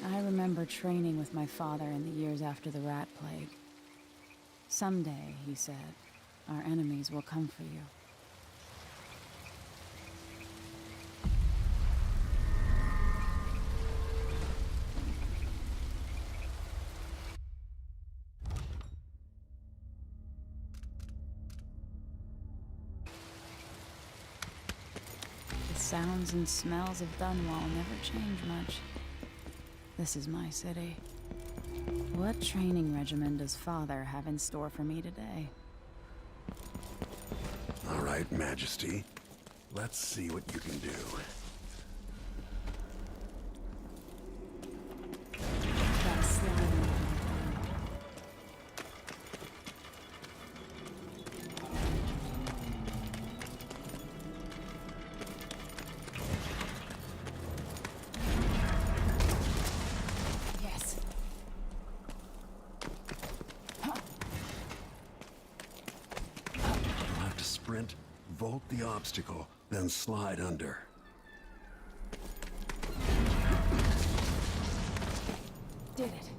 I remember training with my father in the years after the rat plague. Someday, he said, our enemies will come for you. The sounds and smells of Dunwall never change much. This is my city. What training regimen does Father have in store for me today? All right, Majesty. Let's see what you can do. That slime. Yes. You'll have to sprint, vault the obstacle, then slide under. Did it.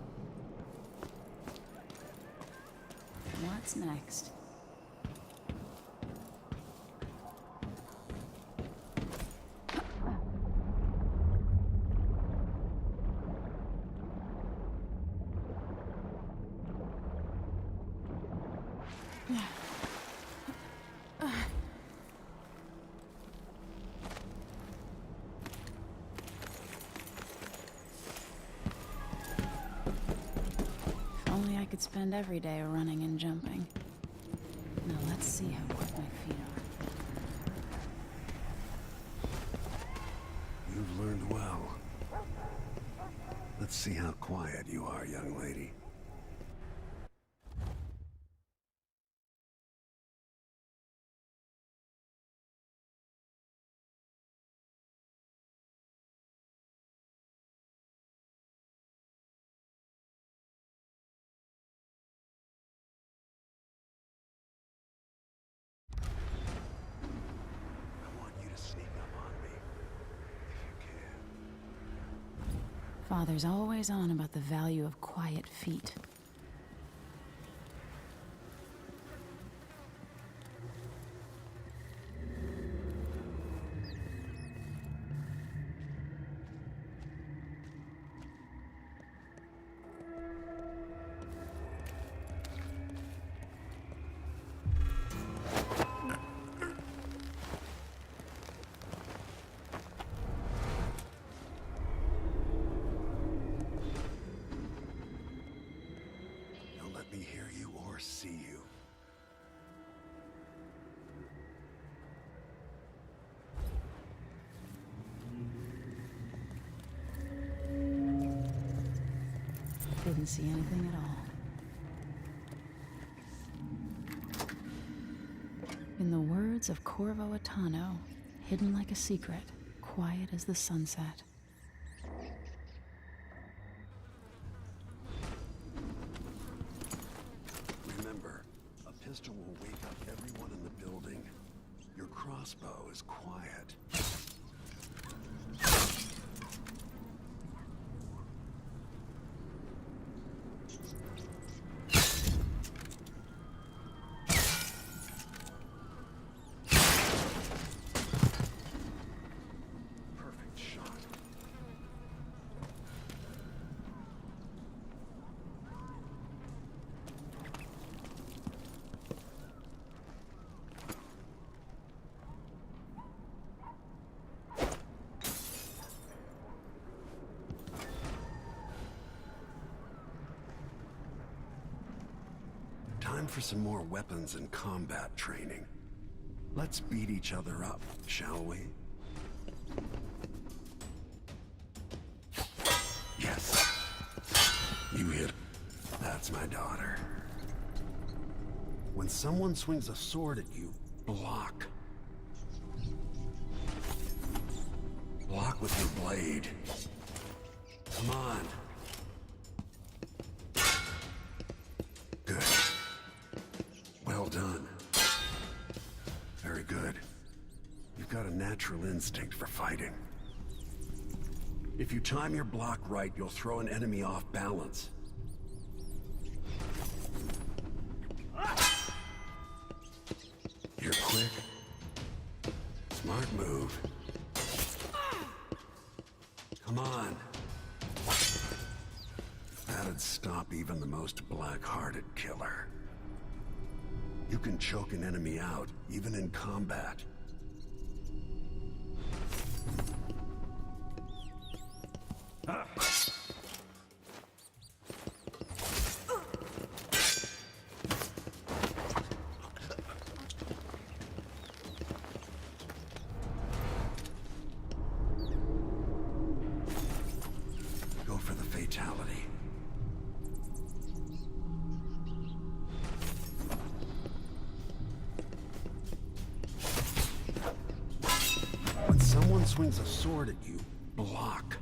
What's next? If only I could spend every day running and jumping. Now let's see how quick my feet are. You've learned well. Let's see how quiet you are, young lady. I want you to sneak up on me, if you can. Father's always on about the value of quiet feet. Don't let me hear you or see you. Didn't see anything at all. In the words of Corvo Atano, hidden like a secret, quiet as the sunset. Remember, a pistol will wake up everyone in the building. Your crossbow is quiet. Perfect shot. Time for some more weapons and combat training. Let's beat each other up, shall we? Yes. You hit. That's my daughter. When someone swings a sword at you, block. Block with your blade. Come on. Good. Well done. Very good. You've got a natural instinct for fighting. If you time your block right, you'll throw an enemy off balance. You're quick. Smart move. Come on. That'd stop even the most black-hearted killer. You can choke an enemy out, even in combat. Go for the fatality. When someone swings a sword at you, block.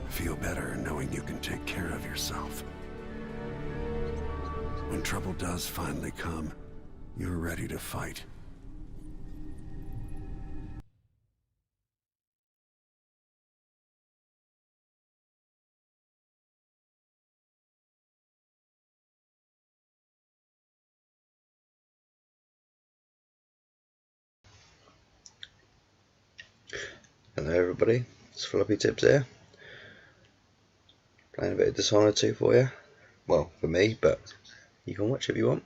Feel better knowing you can take care of yourself. When trouble does finally come, you're ready to fight. Hello everybody, it's Floppy Tips here. Playing a bit of Dishonored 2 for you. Well, for me, but you can watch if you want.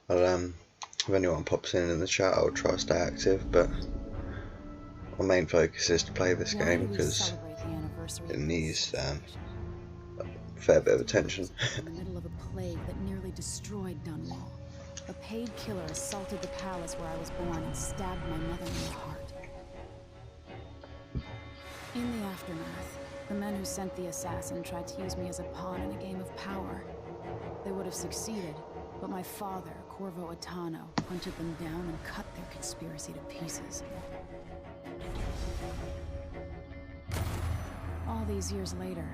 If anyone pops in the chat, I'll try to stay active, but my main focus is to play this game because it needs a fair bit of attention. In the middle of a plague that nearly destroyed Dunwall, a paid killer assaulted the palace where I was born and stabbed my mother in the heart. In the aftermath, the men who sent the assassin tried to use me as a pawn in a game of power. They would have succeeded, but my father, Corvo Atano, hunted them down and cut their conspiracy to pieces. All these years later,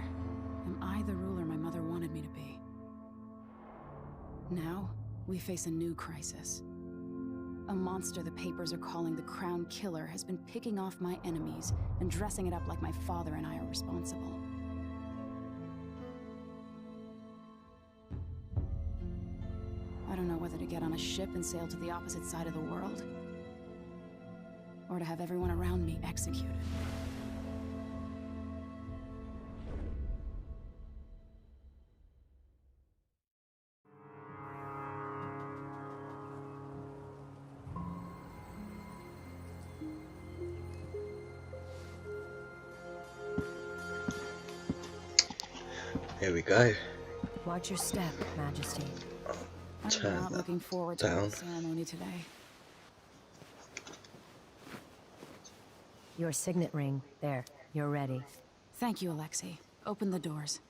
am I the ruler my mother wanted me to be? Now, we face a new crisis. A monster the papers are calling the Crown Killer has been picking off my enemies and dressing it up like my father and I are responsible. I don't know whether to get on a ship and sail to the opposite side of the world, or to have everyone around me executed. Here we go. Watch your step, Majesty. I'm Turn not that looking forward to down. the ceremony today. Your signet ring. There. You're ready. Thank you, Alexei. Open the doors.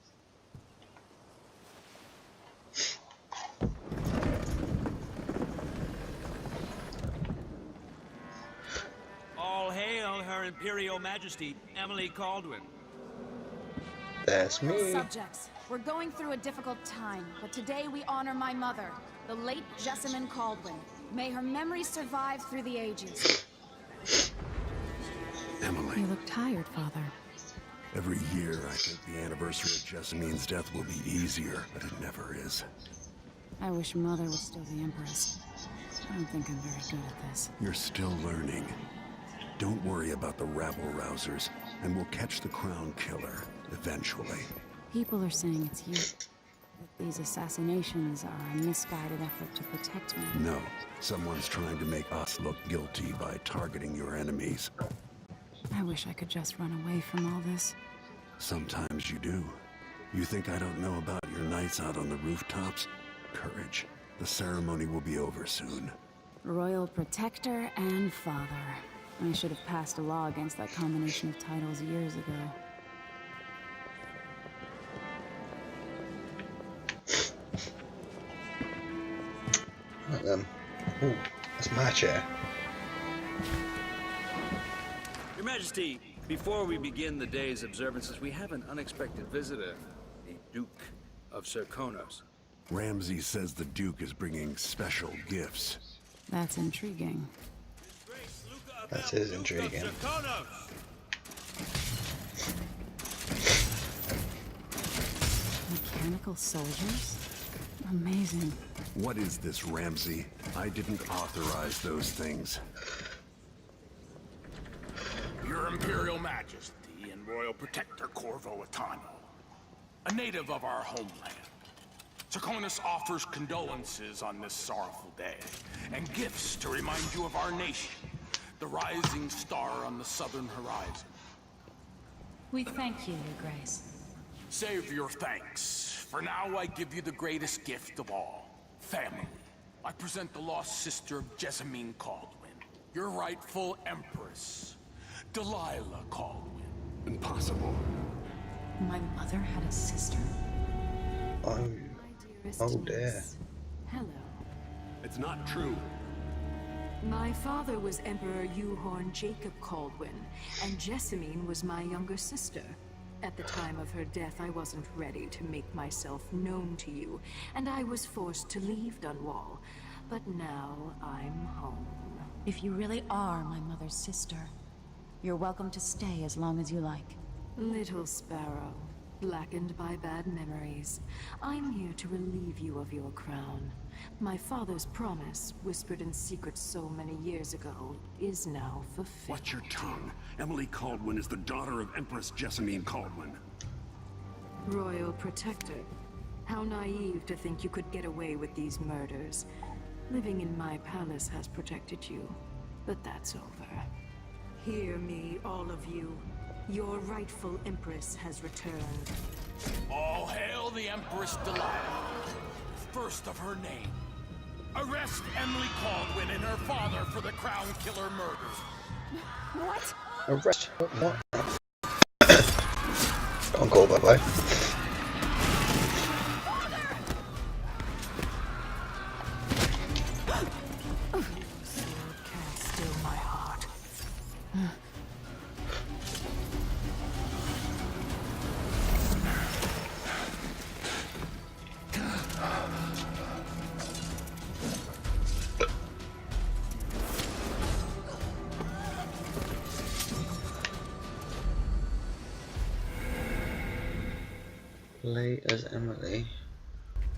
All hail Her Imperial Majesty, Emily Caldwin. That's me. Subjects, we're going through a difficult time, but today we honor my mother, the late Jessamine Caldwin. May her memory survive through the ages. Emily, You look tired, Father. every year I think the anniversary of Jessamine's death will be easier, but it never is. I wish Mother was still the Empress. I don't think I'm very good at this. You're still learning. Don't worry about the rabble-rousers, and we'll catch the Crown Killer, eventually. People are saying it's you. That these assassinations are a misguided effort to protect me. No, someone's trying to make us look guilty by targeting your enemies. I wish I could just run away from all this. Sometimes you do. You think I don't know about your nights out on the rooftops? Courage. The ceremony will be over soon. Royal Protector and Father. I should have passed a law against that combination of titles years ago. Right then. Ooh, that's my chair. Your Majesty, Before we begin the day's observances, we have an unexpected visitor, the Duke of Serkonos. Ramsey says the Duke is bringing special gifts. That's intriguing. That is intriguing. Mechanical soldiers? Amazing. What is this, Ramsey? I didn't authorize those things. Your Imperial Majesty and Royal Protector Corvo Atano, a native of our homeland. Serkonos offers condolences on this sorrowful day, and gifts to remind you of our nation, the rising star on the southern horizon. We thank you, Your Grace. Save your thanks. For now, I give you the greatest gift of all, family. I present the lost sister of Jessamine Caldwin, your rightful empress, Delilah Caldwin. Impossible. My mother had a sister? Oh, My dearest oh dear. niece. Hello. It's not true. My father was Emperor Euhorn Jacob Caldwin, and Jessamine was my younger sister. At the time of her death, I wasn't ready to make myself known to you, and I was forced to leave Dunwall. But now I'm home. If you really are my mother's sister, you're welcome to stay as long as you like. Little sparrow, blackened by bad memories, I'm here to relieve you of your crown. My father's promise, whispered in secret so many years ago, is now fulfilled. Watch your tongue. Emily Caldwin is the daughter of Empress Jessamine Caldwin. Royal Protector, how naive to think you could get away with these murders. Living in my palace has protected you, but that's over. Hear me, all of you. Your rightful Empress has returned. All hail the Empress Delilah, first of her name. Arrest Emily Caldwin and her father for the Crown Killer murders. What? Arrest? What? Don't call that way. Sword can't still my heart. Play as Emily.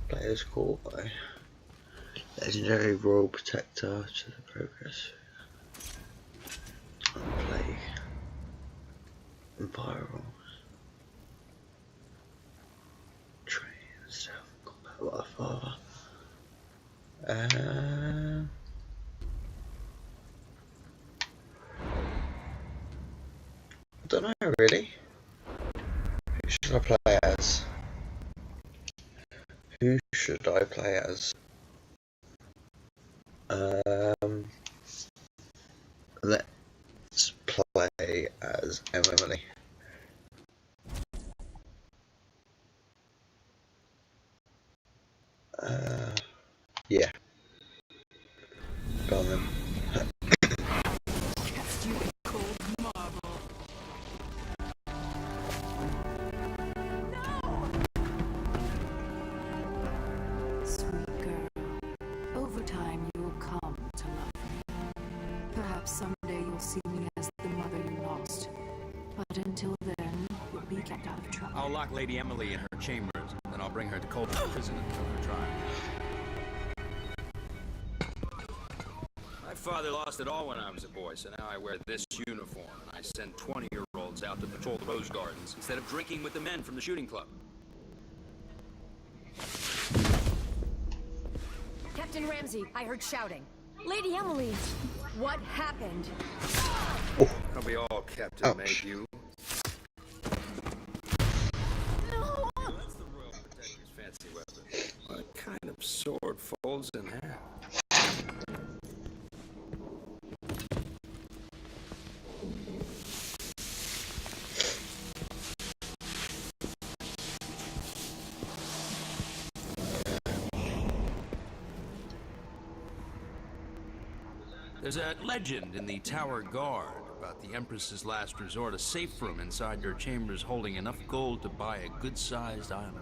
Play as Corvo. Legendary Royal Protector to the progress. Plague. Viral. Train self combat with our father. I don't know really. Who should I play as? Who should I play as? Let's play as Emily. Yeah. Go on then. Cast you in cold marble. Sweet girl, over time you'll come to love me. Perhaps someday you'll see me as the mother you lost. But until then, you'll be kept out of trouble. I'll lock Lady Emily in her chambers, then I'll bring her to Coldbath Prison until her trial. My father lost it all when I was a boy, so now I wear this uniform, and I send 20-year-olds out to patrol the Rose Gardens instead of drinking with the men from the shooting club. Captain Ramsey, I heard shouting. Lady Emily, what happened? Don't be all Captain made you. No! That's the Royal Protector's fancy weapon. What kind of sword folds in half? There's a legend in the Tower Guard about the Empress's last resort, a safe room inside your chambers holding enough gold to buy a good-sized island.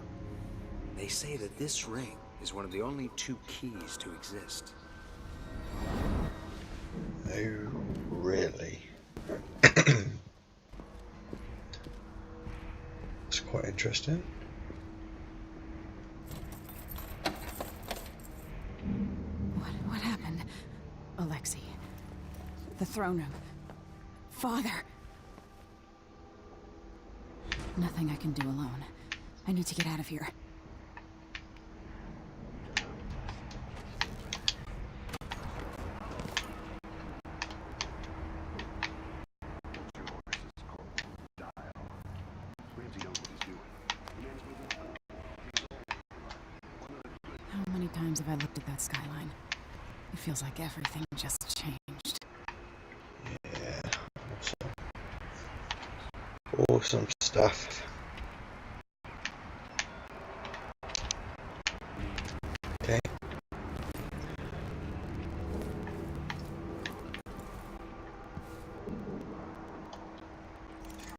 They say that this ring is one of the only 2 keys to exist. Oh, really? It's quite interesting. What happened? Alexei. The throne room. Father! Nothing I can do alone. I need to get out of here. How many times have I looked at that skyline? It feels like everything just changed. Yeah, awesome stuff. Okay.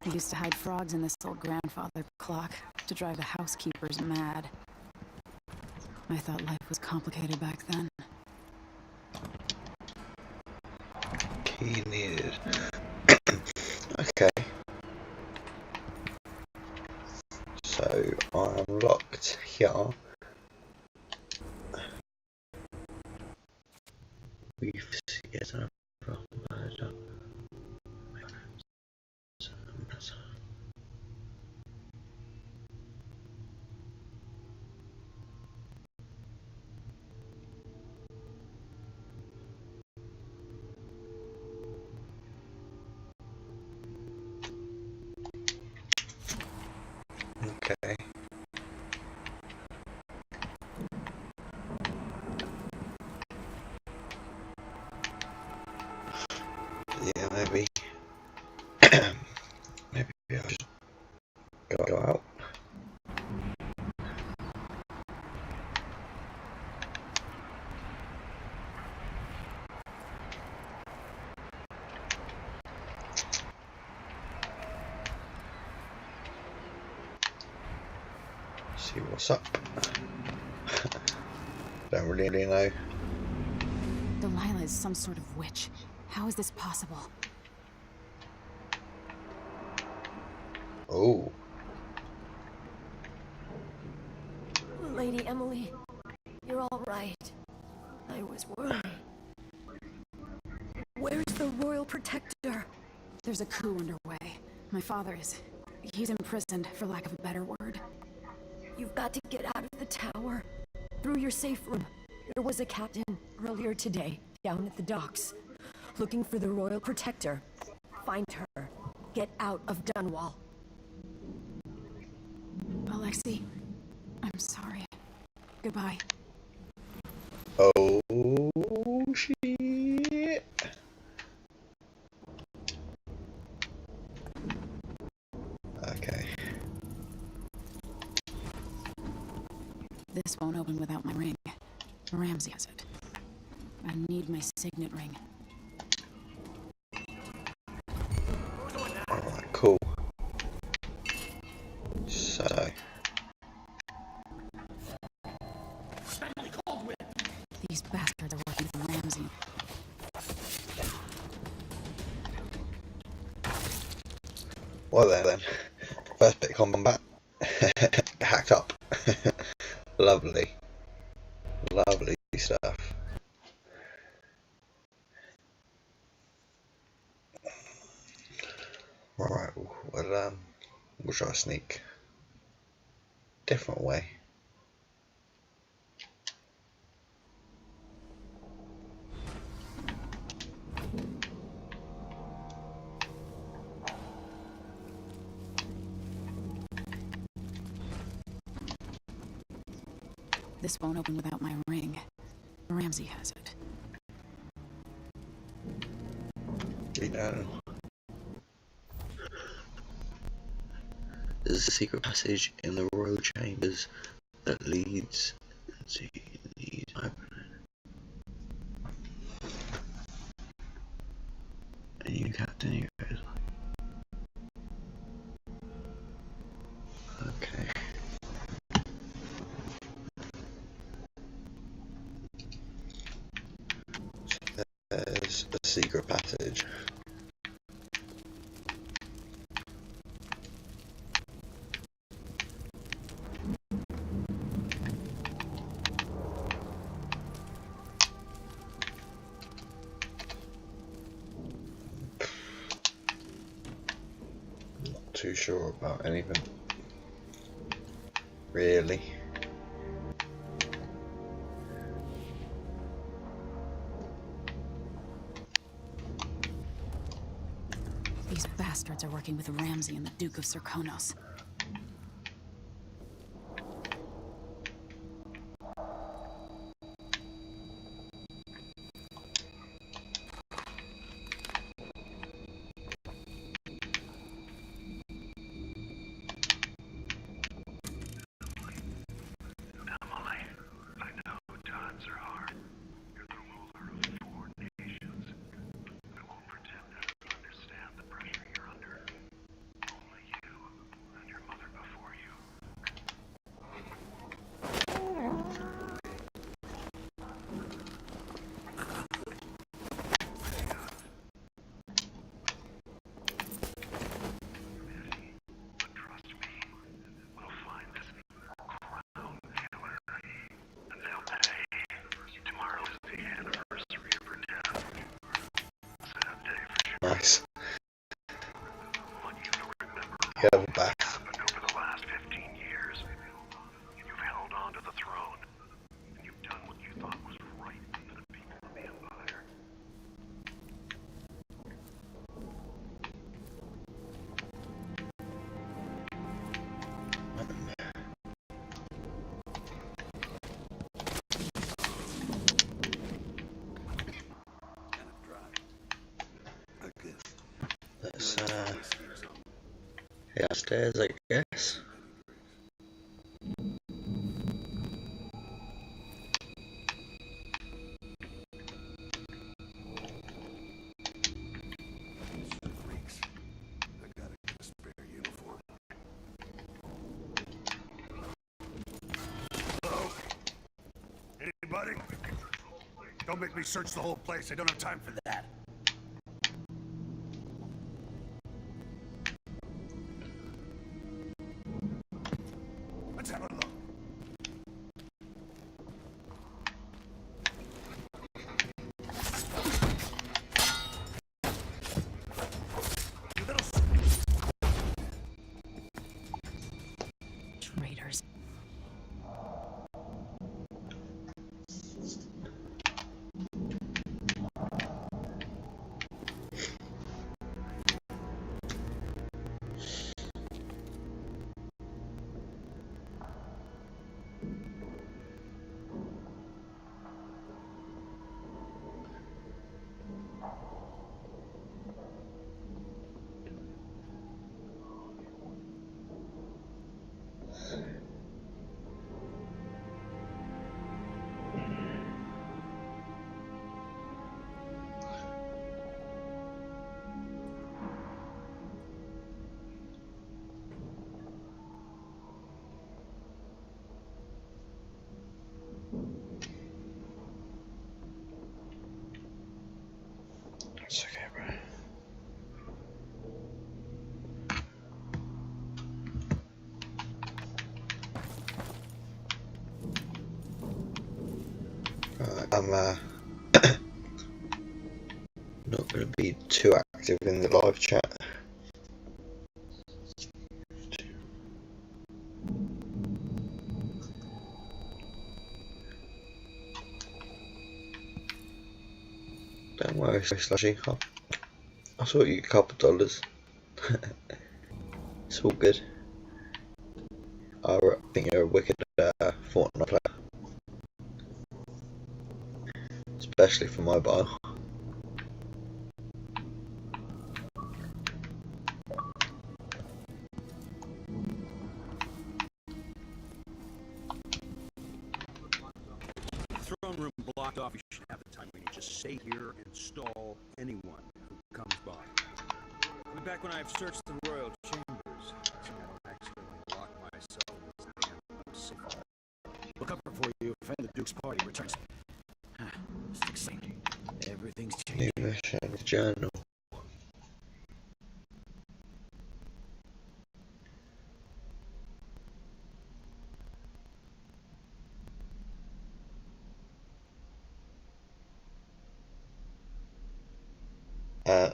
I used to hide frogs in this old grandfather clock to drive the housekeepers mad. I thought life was complicated back then. Key needed. Okay. So I'm locked here. We've yet another murder. Okay. Yeah, maybe. Maybe I'll just go out. See what's up. Don't really know. Delilah is some sort of witch. How is this possible? Oh. Lady Emily, you're all right. I was worried. Where's the royal protector? There's a coup underway. My father is... he's imprisoned, for lack of a better word. You've got to get out of the tower. Through your safe room. There was a captain earlier today, down at the docks, looking for the royal protector. Find her. Get out of Dunwall. Alexei, I'm sorry. Goodbye. Oh shit. Okay. This won't open without my ring. Ramsey has it. I need my signet ring. Alright, cool. So These bastards are working for Ramsey. well then. First bit of combat. Hacked up. Lovely. Lovely stuff. Right, well we'll try a sneak. Different way. This won't open without my ring. Ramsey has it. We know. There's a secret passage in the royal chambers that leads to these opening. A new captain, you go. Okay. There's a secret passage. Not too sure about anything, really. These bastards are working with Ramsay and the Duke of Serkonos. Nice. You have a bath. Over the last 15 years, you've held on to the throne, and you've done what you thought was right for the people of the Empire. Let's head upstairs, I guess. Hello? Anybody? Don't make me search the whole place. I don't have time for that. Let's have a look. You little Traitors. It's okay, bro. Right, I'm not going to be too active in the live chat. Don't worry, Slushy. I'll sort you a couple dollars. It's all good. I think you're a wicked Fortnite player. Especially for mobile. Throne room blocked off. You should have the time when you just stay here and stall anyone who comes by. Back when I've searched the royal chambers, so I don't accidentally lock Duke's party returns. Just exciting. Everything's changing. New mission journal.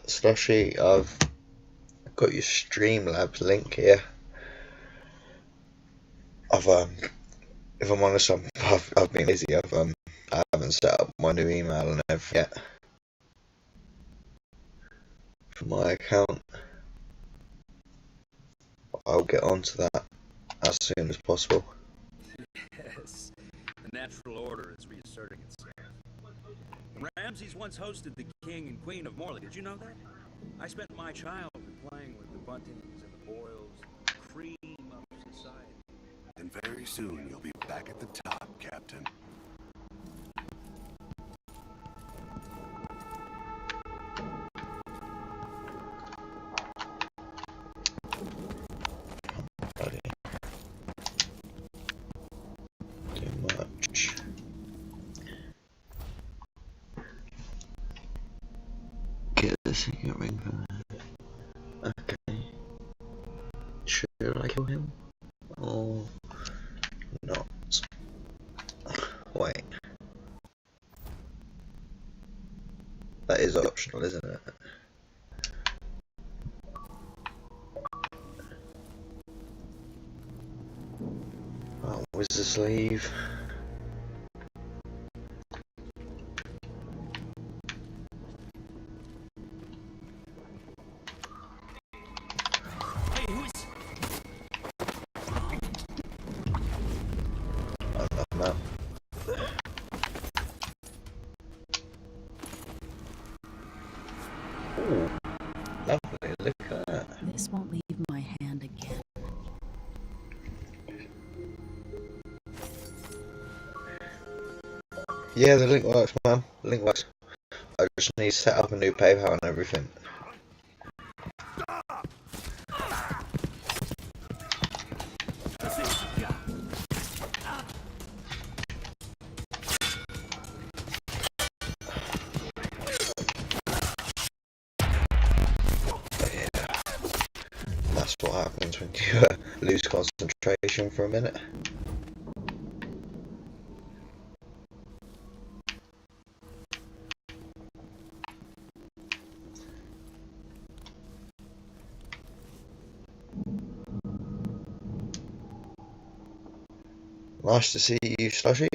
Slushy, I've got your Streamlabs link here. I've if I'm honest, I've been busy. I haven't set up my new email and everything yet for my account. I'll get onto that as soon as possible. Yes, the natural order is reasserting itself. The Ramses once hosted the king and queen of Morley. Did you know that? I spent my childhood playing with the Buntings and the Boyles, the cream of society. And very soon you'll be back at the top, Captain. Bloody too much. Get the secret ring from there. Okay. Should I kill him? Or not? Wait. That is optional, isn't it? Oh, where's the sleeve? Hey, who is... I love that. Ooh, lovely, look at that. This won't leave my hand again. Yeah, the link works, man. The link works. I just need to set up a new PayPal and everything. That's what happens when you lose concentration for a minute. Nice to see you, Slushy.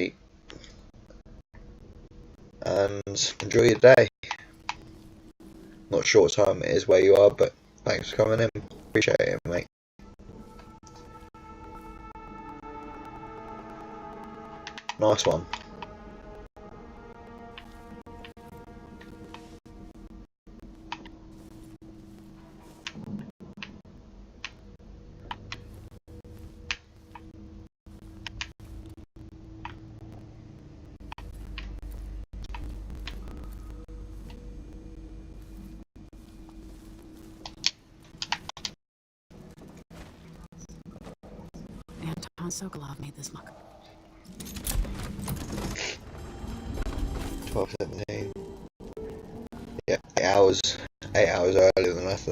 And enjoy your day. Not sure what time it is where you are, but thanks for coming in. Appreciate it, mate. Nice one. Anton Sokolov made this muck. 12:17. Yeah, 8 hours. 8 hours earlier than us.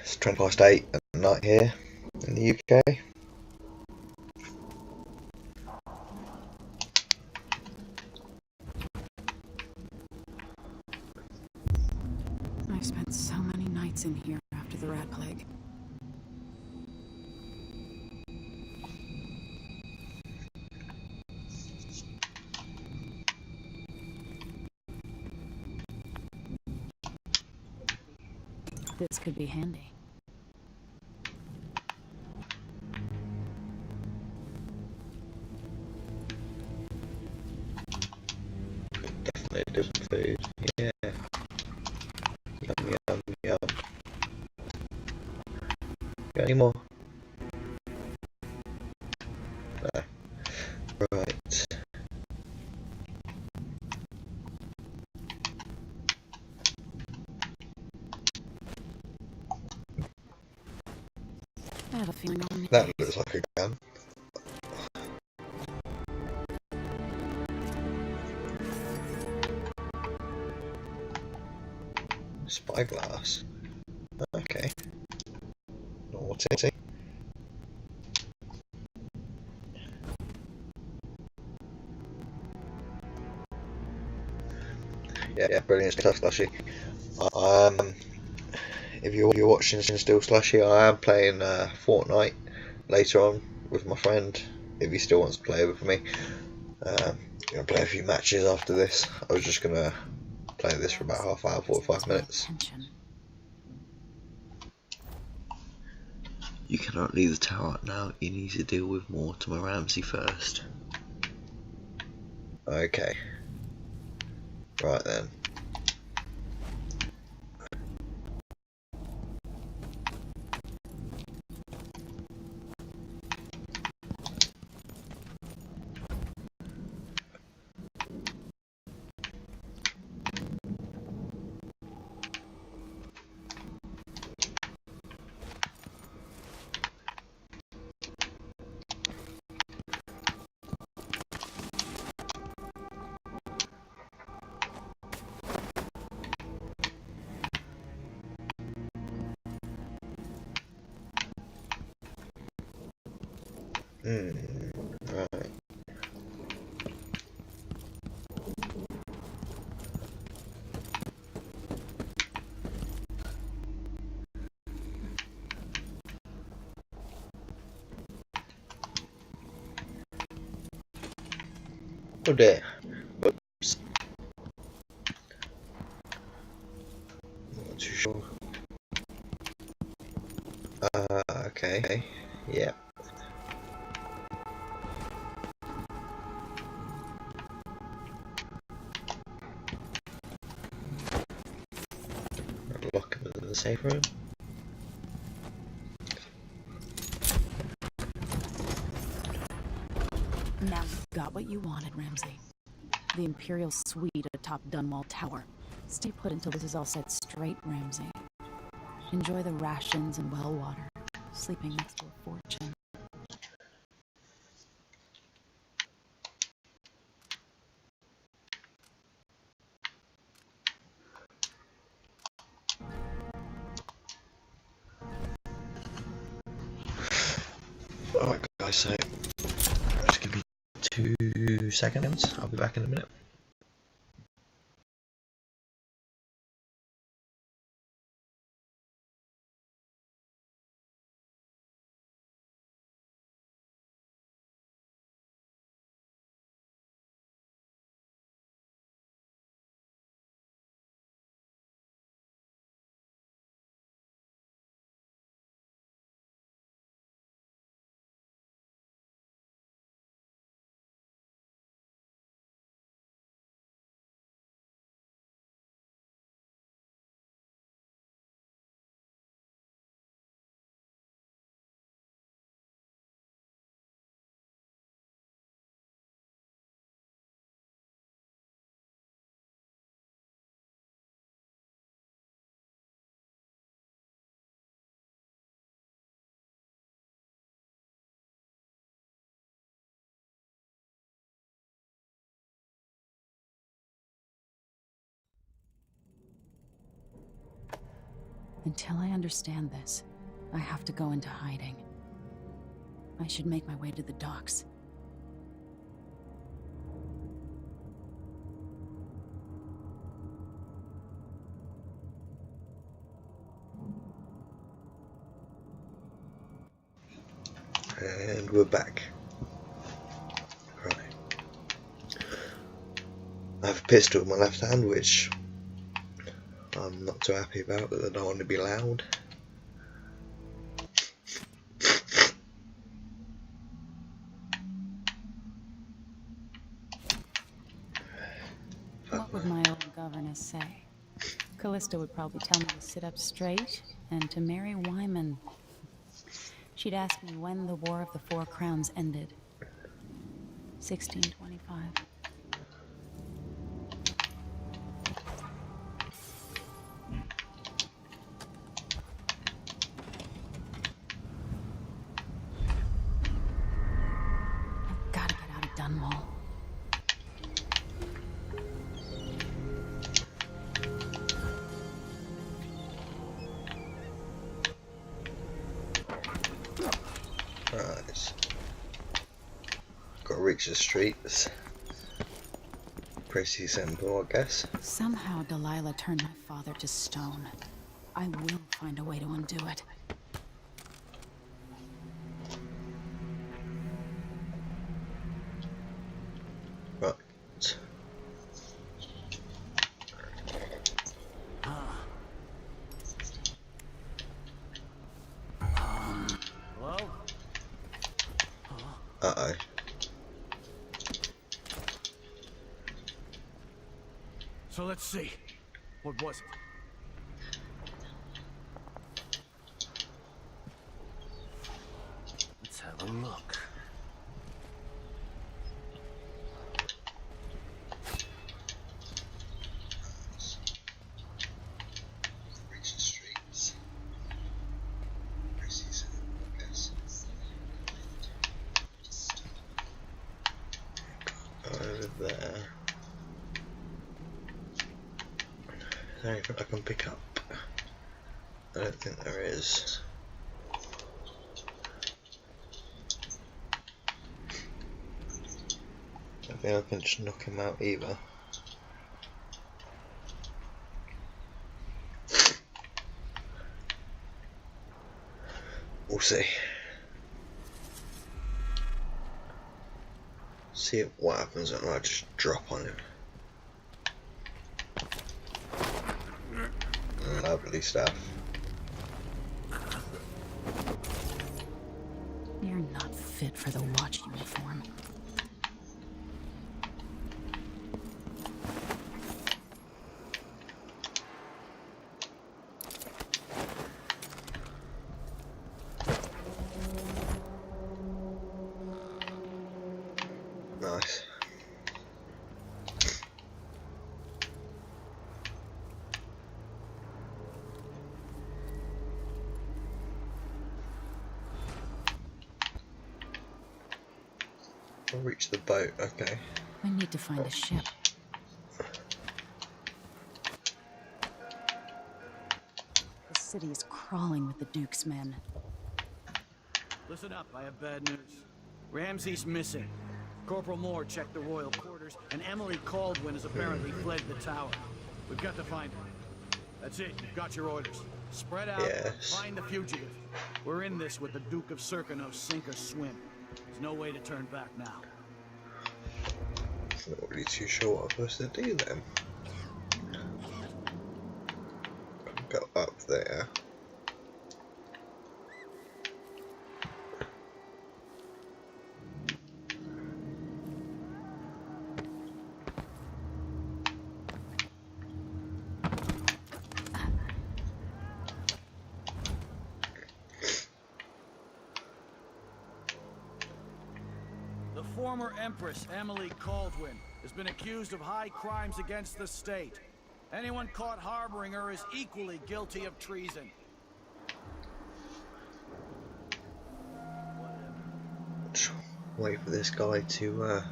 It's 8:20 at night here in the UK. I've spent so many nights in here after the rat plague. This could be handy. Definitely do some food. Yeah. Yum, yum, yum. Got any more? No. Right. I have a feeling I'll need That looks like a gun. spyglass. Okay. Naughty. Yeah, brilliant stuff, Slushy. If you're watching still, Slushy, I am playing Fortnite later on with my friend. If he still wants to play with me, gonna play a few matches after this. I was just gonna play this for about half hour, 45 minutes. You cannot leave the tower now. You need to deal with Mortimer Ramsey first. Okay. Right then. Right. Oh dear. Oops. Not too sure. Okay. Yeah. Lock him in the safe room. Now you've got what you wanted, Ramsey. The Imperial suite atop Dunwall Tower. Stay put until this is all set straight, Ramsey. Enjoy the rations and well water. Sleeping next to a fortune. Alright guys, so just give me 2 seconds. I'll be back in a minute. Until I understand this, I have to go into hiding. I should make my way to the docks. And we're back. Right. I have a pistol in my left hand, which I'm not too happy about, but I don't want to be loud. What would my old governess say? Callista would probably tell me to sit up straight and to marry Wyman. She'd ask me when the War of the Four Crowns ended. 1625. I've got to get out of Dunwall. Right. Gotta reach the streets. Pretty simple, I guess. Somehow Delilah turned my father to stone. I will find a way to undo it. Right. Hello? Uh-oh. So let's see. What was it? Let's have a look. Reach the streets. Pretty simple, I guess. Over there. Is there anything I can pick up? I don't think there is. I don't think I can just knock him out either. We'll see. See what happens when I just drop on him. Lovely stuff. You're not fit for the watch uniform. Nice. I'll reach the boat, okay. We need to find a ship. The city is crawling with the Duke's men. Listen up, I have bad news. Ramsey's missing. Corporal Moore checked the royal quarters, and Emily Caldwin has apparently fled the tower. We've got to find her. That's it, you've got your orders. Spread out, Yes. find the fugitive. We're in this with the Duke of Serkino, sink or swim. There's no way to turn back now. Not really too sure what I'm supposed to do then. Go up there. The former Empress, Emily Caldwin, has been accused of high crimes against the state. Anyone caught harboring her is equally guilty of treason. Just wait for this guy to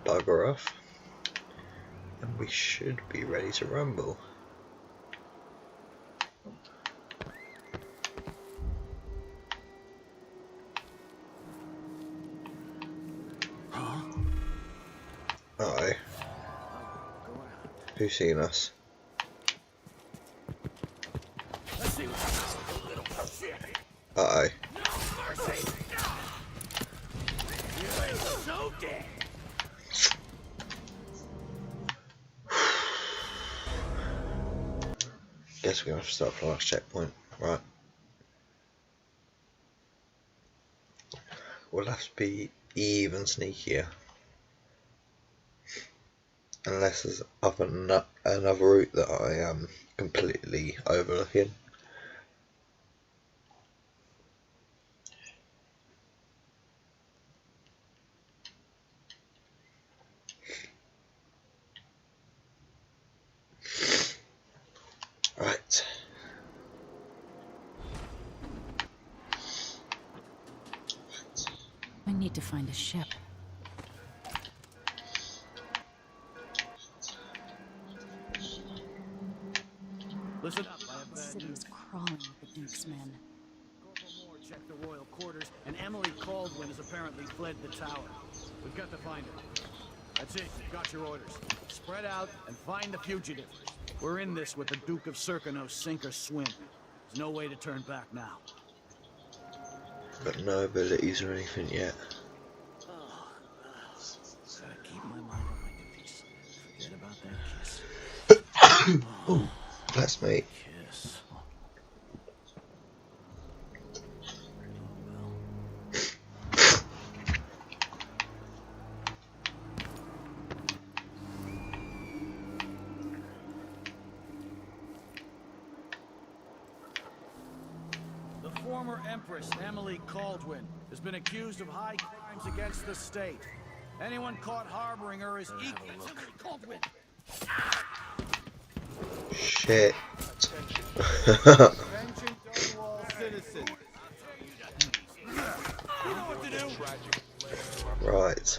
bugger off. And we should be ready to rumble. Uh-oh. Who's seen us? Let's see what's little shit. Uh-oh. You ain't so dead. Guess we're gonna have to start from the last checkpoint. Right. We'll have to be even sneakier. Unless there's another route that I am completely overlooking. Right. We need to find a ship. Listen up, I have The bad city news. is crawling with the Duke's men. Corporal Moore checked the royal quarters, and Emily Caldwin has apparently fled the tower. We've got to find her. That's it. You've got your orders. Spread out and find the fugitive. We're in this with the Duke of Serkino, sink or swim. There's no way to turn back now. Got no abilities or anything yet. Gotta keep my mind on my duties. Forget about that kiss. Oh, that's me. Kiss. The former Empress, Emily Caldwin, has been accused of high crimes against the state. Anyone caught harboring her is equal to Emily Caldwin. Shit. Attention, Dunwall citizens. You know what to do. Right.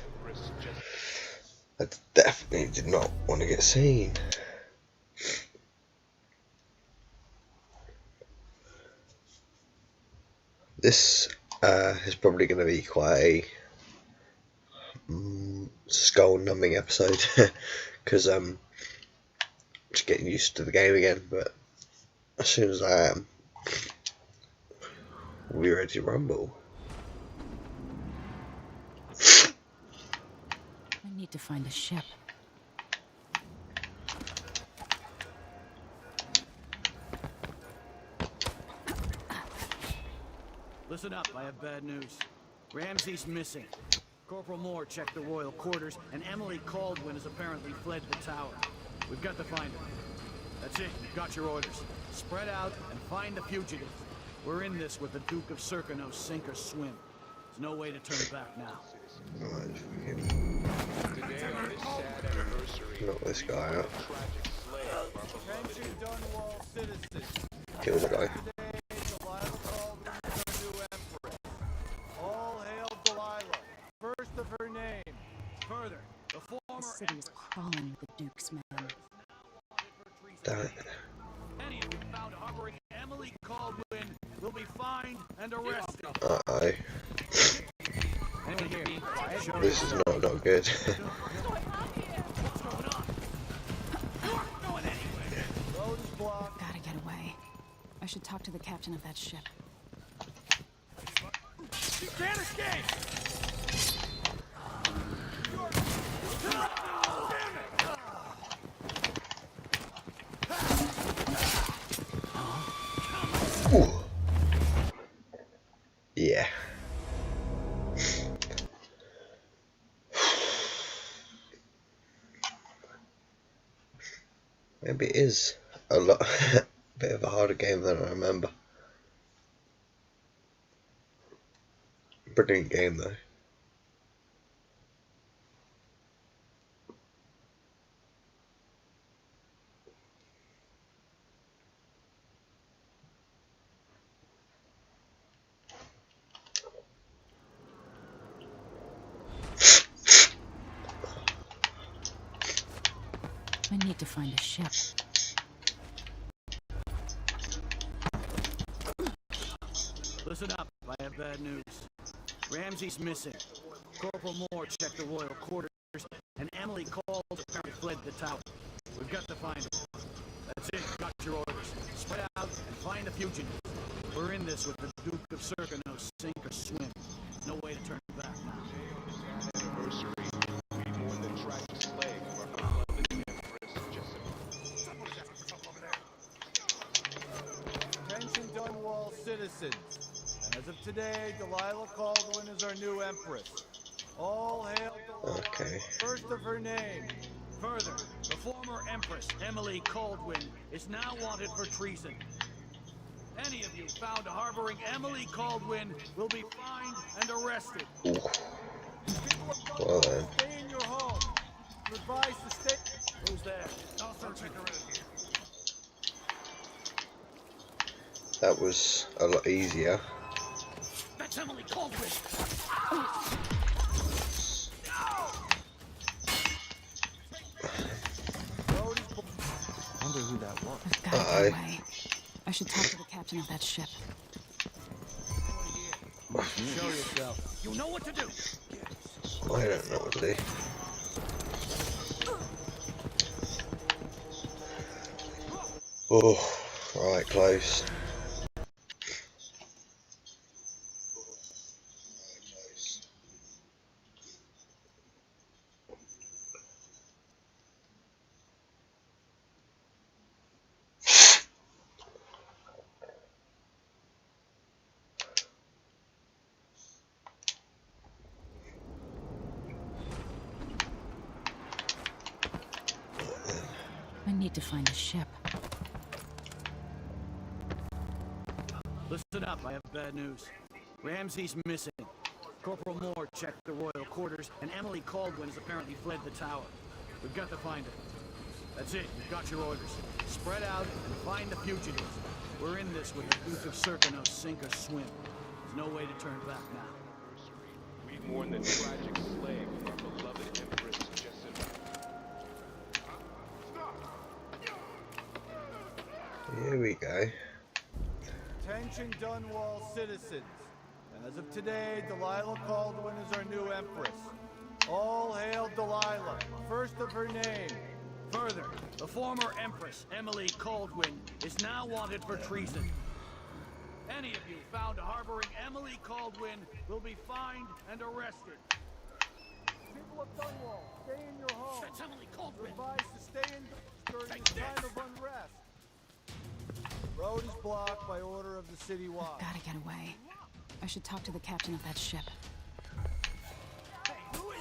I definitely did not want to get seen. This is probably going to be quite a skull-numbing episode because I'm just getting used to the game again. But as soon as I am, we'll be ready to rumble. I need to find a ship. Listen up, I have bad news. Ramsey's missing. Corporal Moore checked the royal quarters, and Emily Caldwin has apparently fled the tower. We've got to find her. That's it, you've got your orders. Spread out and find the fugitive. We're in this with the Duke of Serkino, sink or swim. There's no way to turn back now. Knock this guy out. Attention, Dunwall citizens. Kill the guy. All hail Delilah, first of her name. Further, the The former city is crawling with the Duke's men. Damn it. Any of you found harboring Emily Caldwin will be fined and arrested. Uh-oh. Anyone here? This is not good. Road is blocked. Gotta get away. I should talk to the captain of that ship. You can't escape! Ooh. Yeah. Maybe it is a lot bit of a harder game than I remember. Brilliant game though. I need to find a ship. Listen up, I have bad news. Ramsey's missing. Corporal Moore checked the royal quarters, and Emily Caldwin apparently fled the tower. We've got to find her. That's it, got your orders. Spread out and find the fugitive. We're in this with the Duke of Serkino, sink or swim. No way to turn back now. Anniversary will be more than tragic slave for her beloved Empress Jessamine. Attention Dunwall citizens. As of today, Delilah Caldwin is our new Empress. All hail Delilah, Okay. first of her name. Further, the former Empress, Emily Caldwin, is now wanted for treason. Any of you found harboring Emily Caldwin will be fined and arrested. Ooh. Well then. Stay in your home. You advise to stay. Who's there? I'll search it around here. That was a lot easier. That's Emily Caldwin! Wonder who that was. I've got to get away. I should talk to the captain of that ship. Show yourself. You know what to do. I don't know what to do. Oh, right, close. I need to find a ship. Listen up, I have bad news. Ramsey's missing. Corporal Moore checked the royal quarters, and Emily Caldwin has apparently fled the tower. We've got to find her. That's it, you've got your orders. Spread out and find the fugitives. We're in this with the Duke of Serkonos, sink or swim. There's no way to turn back now. We mourn the tragic slave of our beloved Empress Jessamine. Here we go. Attention Dunwall citizens. As of today, Delilah Caldwin is our new empress. All hail Delilah, first of her name. Further, the former Empress, Emily Caldwin, is now wanted for treason. Any of you found harboring Emily Caldwin will be fined and arrested. People of Dunwall, stay in your homes. That's Emily Caldwin! You're advised to stay indoors during this time of unrest. Road is blocked by order of the city watch. Gotta get away. I should talk to the captain of that ship. Hey, who is...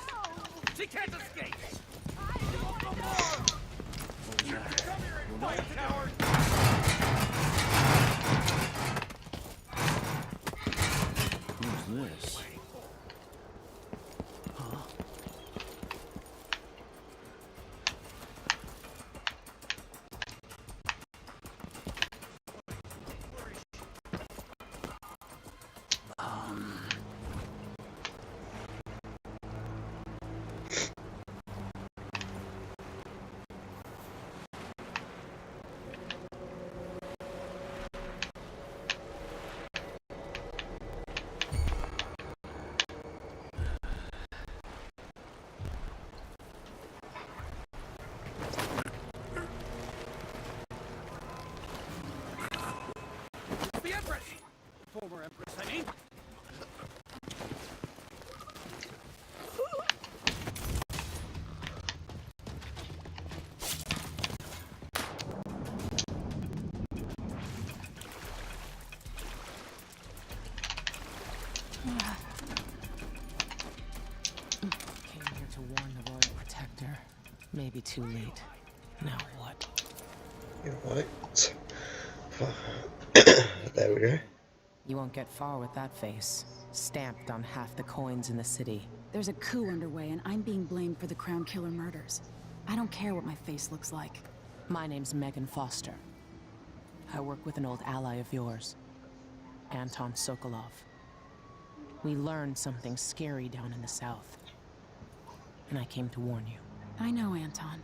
She can't escape! You won't go more! Come here and fight, coward! Who's this? The Empress! Former Empress, I mean. Came here to warn the Royal Protector. Maybe too late. Now what? You're right. There we go. You won't get far with that face. Stamped on half the coins in the city. There's a coup underway, and I'm being blamed for the Crown Killer murders. I don't care what my face looks like. My name's Megan Foster. I work with an old ally of yours, Anton Sokolov. We learned something scary down in the south, and I came to warn you. I know, Anton,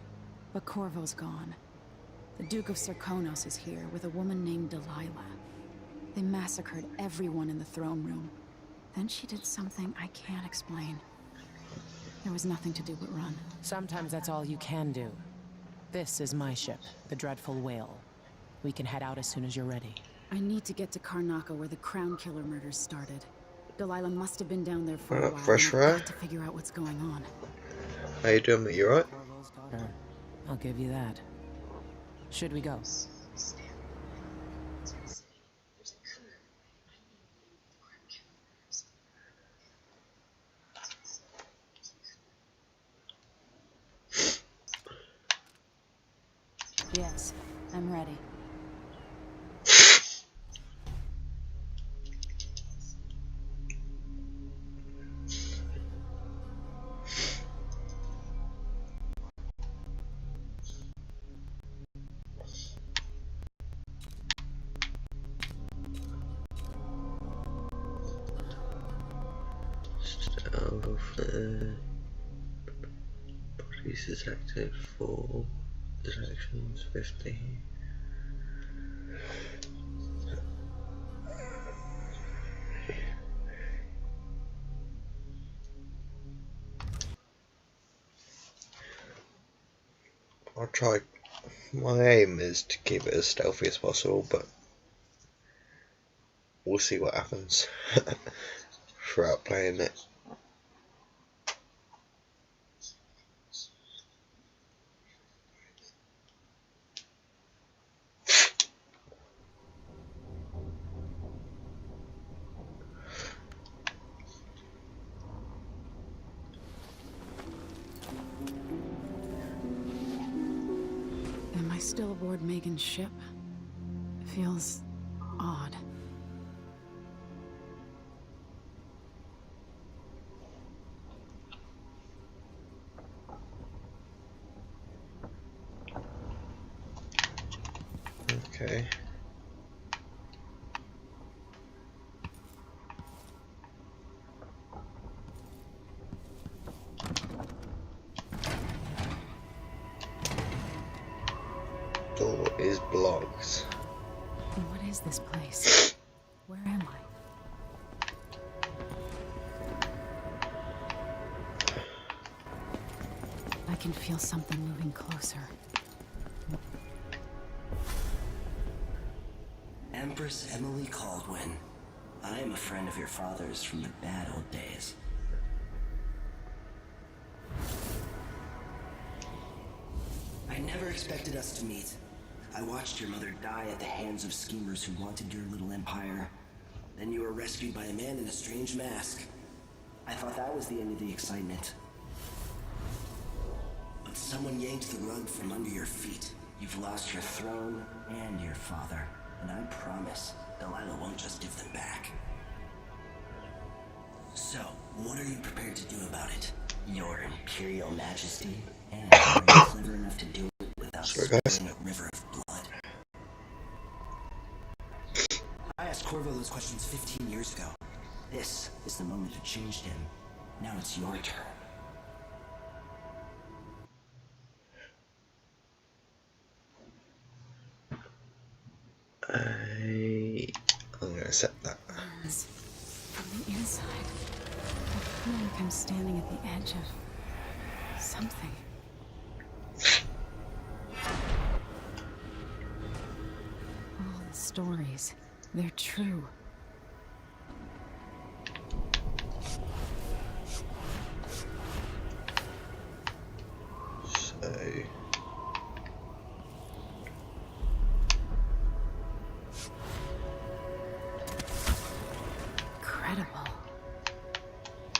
but Corvo's gone. The Duke of Serkonos is here with a woman named Delilah. They massacred everyone in the throne room. Then she did something I can't explain. There was nothing to do but run. Sometimes that's all you can do. This is my ship, the Dreadful Whale. We can head out as soon as you're ready. I need to get to Karnaca where the Crown Killer murders started. Delilah must have been down there for a while. Fresh and I've fry. got to figure out what's going on. How you doing, mate? You alright? Corvo's daughter. I'll give you that. Should we go? Yes, I'm ready. Police detective 4 detections 50. I'll try. My aim is to keep it as stealthy as possible, but we'll see what happens throughout playing it. Am I still aboard Megan's ship? It feels odd. Okay. Door is blocked. What is this place? Where am I? I can feel something moving closer. Empress Emily Caldwin. I am a friend of your father's from the bad old days. I never expected us to meet. I watched your mother die at the hands of schemers who wanted your little empire. Then you were rescued by a man in a strange mask. I thought that was the end of the excitement. But someone yanked the rug from under your feet. You've lost your throne and your father. And I promise, Delilah won't just give them back. So, what are you prepared to do about it? Your Imperial Majesty? And are you clever enough to do it without spilling a river of blood? I asked Corvo those questions 15 years ago. This is the moment that changed him. Now it's your turn. I'm gonna set that. From the inside, I feel like I'm standing at the edge of something. All the stories, they're true. So Incredible.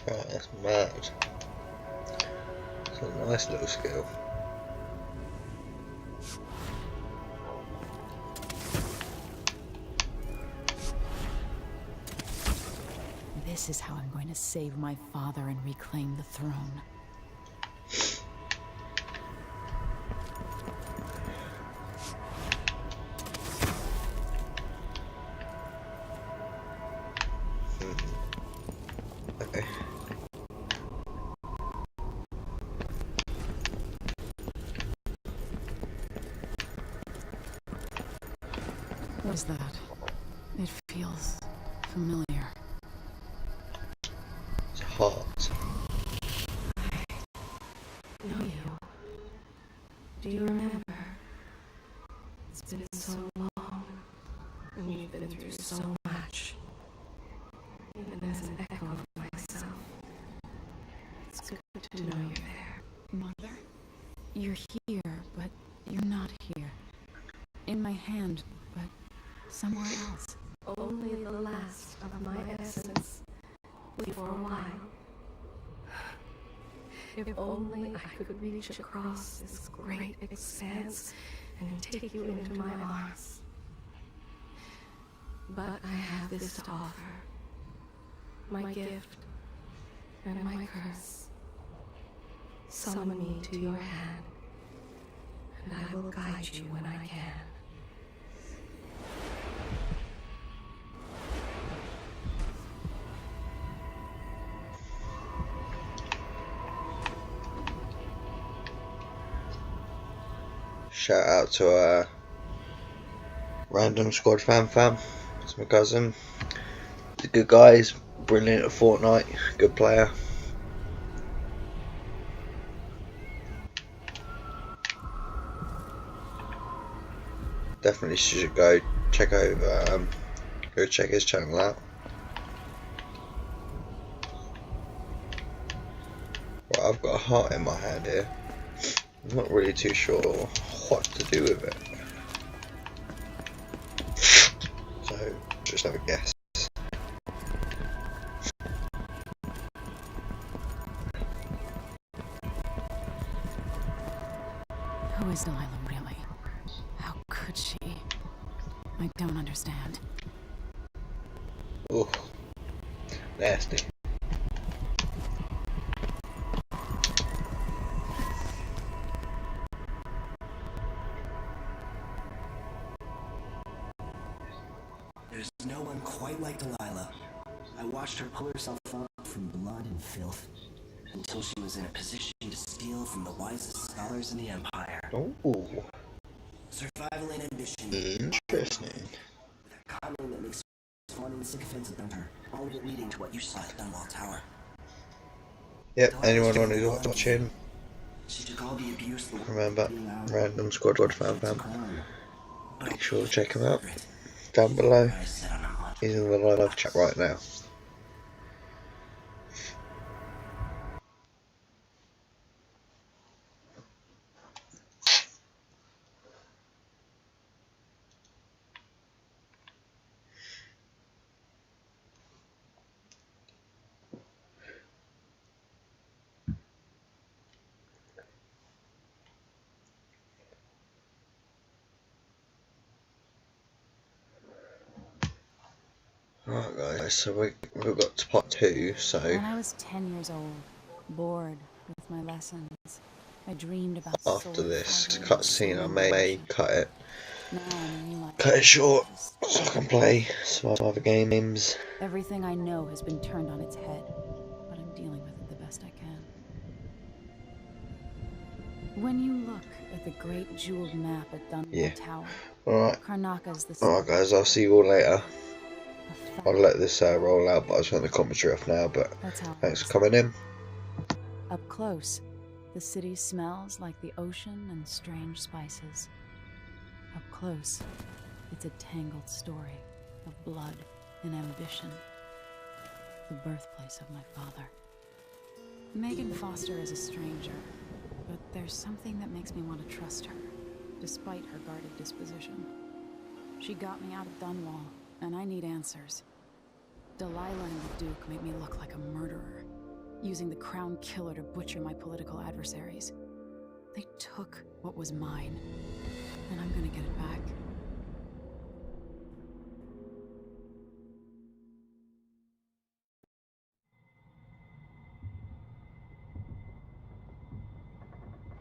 oh, that's mad. It's a nice little skill. This is how I'm going to save my father and reclaim the throne. Okay. What is that? It feels familiar. It's hot. Know you. Do you remember? It's been so long, and you've been through so much. Even as an echo of myself, it's good to know you're there. Mother? You're here, but you're not here. In my hand, but somewhere else. Only the last of my essence for a while. If only I could reach across this great expanse and take you into my arms. But I have this to offer. My gift and my curse. Summon me to your hand, and I will guide you when I can. Shout out to Random Squad fam. It's my cousin. He's a good guy. He's brilliant at Fortnite. Good player. definitely should go check over, go check his channel out. Well, I've got a heart in my hand here. I'm not really too sure what to do with it. So, just have a guess. Who is Delilah really? How could she? I don't understand. Oh, nasty. There's no one quite like Delilah. I watched her pull herself up from blood and filth until she was in a position to steal from the wisest scholars in the Empire. Oh, Survival and ambition. interesting. With a cunning that makes one and sycophants around her, all of it leading to what you saw at Dunwall Tower. Yep, anyone who's watching, She took all the abuse the remember, Random Squadward Fam. Make sure to check him out down below. He's in the live chat right now. Right guys, so we've got to part 2, so... When I was 10 years old, bored with my lessons, I dreamed about after this sword cutscene I may cut it. Now I realize Cut it short so I can play some other games. everything I know has been turned on its head, but I'm dealing with it the best I can. When you look at the great jeweled map at Dunwall Tower, Alright. Karnaka's the Alright guys, I'll see you all later. I'll let this roll out, but I'll turn the commentary off now, but thanks for coming in. Up close, the city smells like the ocean and strange spices. Up close, it's a tangled story of blood and ambition. The birthplace of my father. Megan Foster is a stranger, but there's something that makes me want to trust her, despite her guarded disposition. She got me out of Dunwall, and I need answers. Delilah and the Duke made me look like a murderer, using the crown killer to butcher my political adversaries. They took what was mine, and I'm gonna get it back.